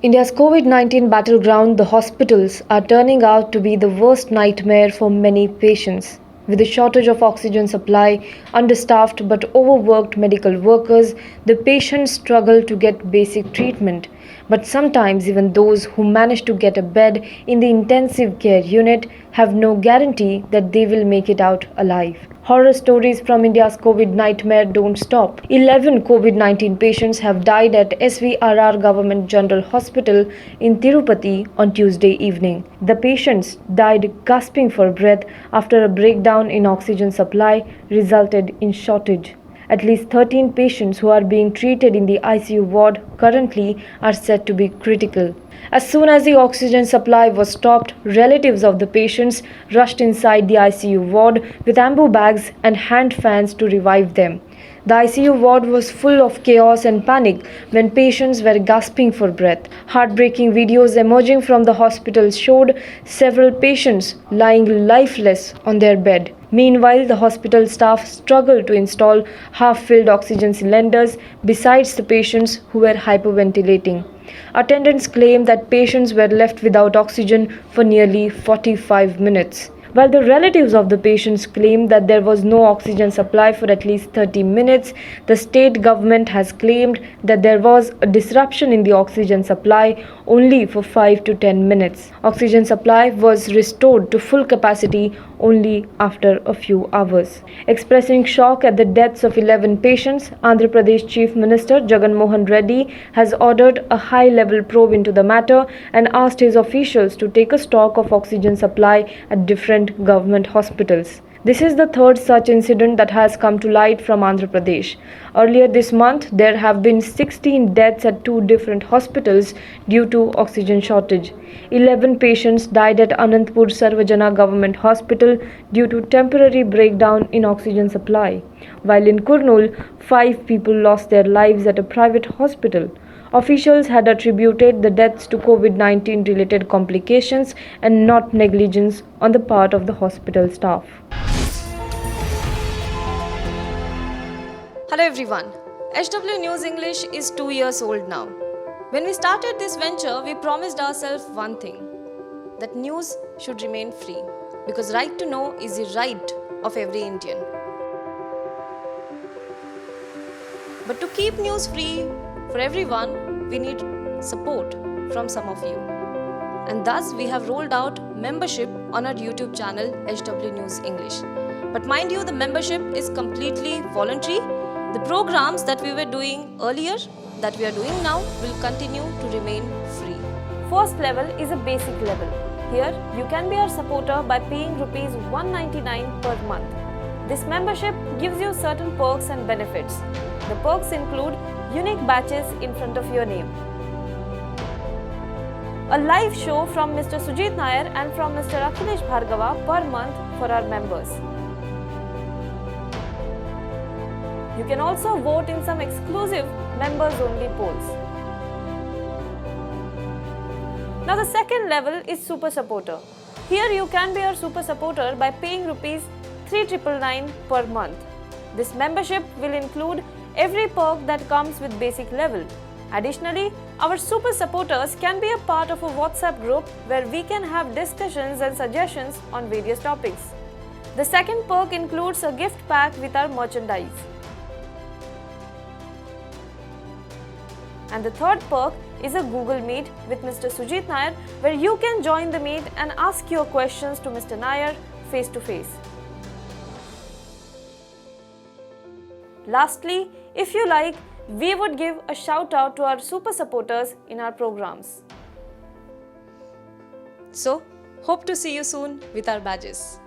India's COVID-19 battleground, the hospitals, are turning out to be the worst nightmare for many patients. With a shortage of oxygen supply, understaffed but overworked medical workers, the patients struggle to get basic treatment. But sometimes even those who manage to get a bed in the intensive care unit have no guarantee that they will make it out alive. Horror stories from India's COVID nightmare don't stop. 11 COVID 19 patients have died at SVRR Government General Hospital in Tirupati on Tuesday evening. The patients died gasping for breath after a breakdown in oxygen supply resulted in shortage. At least 13 patients who are being treated in the ICU ward currently are said to be critical. As soon as the oxygen supply was stopped, relatives of the patients rushed inside the ICU ward with ambu bags and hand fans to revive them. The ICU ward was full of chaos and panic when patients were gasping for breath. Heartbreaking videos emerging from the hospital showed several patients lying lifeless on their bed. Meanwhile, the hospital staff struggled to install half-filled oxygen cylinders besides the patients who were hyperventilating. Attendants claimed that patients were left without oxygen for nearly 45 minutes. While the relatives of the patients claimed that there was no oxygen supply for at least 30 minutes, the state government has claimed that there was a disruption in the oxygen supply only for 5 to 10 minutes. Oxygen supply was restored to full capacity only after a few hours. Expressing shock at the deaths of 11 patients, Andhra Pradesh Chief Minister Jagan Mohan Reddy has ordered a high-level probe into the matter and asked his officials to take a stock of oxygen supply at different government hospitals. This is the third such incident that has come to light from Andhra Pradesh. Earlier this month, there have been 16 deaths at two different hospitals due to oxygen shortage. 11 patients died at Anantapur Sarvajana Government Hospital due to temporary breakdown in oxygen supply, while in Kurnool, 5 people lost their lives at a private hospital. Officials had attributed the deaths to COVID-19 related complications and not negligence on the part of the hospital staff. Hello everyone, HW News English is 2 years old now. When we started this venture, we promised ourselves one thing, that news should remain free, because right to know is the right of every Indian. But to keep news free for everyone, we need support from some of you. And thus we have rolled out membership on our YouTube channel HW News English. But mind you, the membership is completely voluntary. The programs that we were doing earlier, that we are doing now, will continue to remain free. First level is a basic level. Here, you can be our supporter by paying Rs 199 per month. This membership gives you certain perks and benefits. The perks include unique badges in front of your name, a live show from Mr. Sujit Nair and from Mr. Akhilesh Bhargava per month for our members. You can also vote in some exclusive members-only polls. Now the second level is Super Supporter. Here you can be our Super Supporter by paying Rs 3,999 per month. This membership will include every perk that comes with basic level. Additionally, our Super Supporters can be a part of a WhatsApp group where we can have discussions and suggestions on various topics. The second perk includes a gift pack with our merchandise. And the third perk is a Google Meet with Mr. Sujit Nair, where you can join the meet and ask your questions to Mr. Nair face to face. Lastly, if you like, we would give a shout out to our super supporters in our programs. So, hope to see you soon with our badges.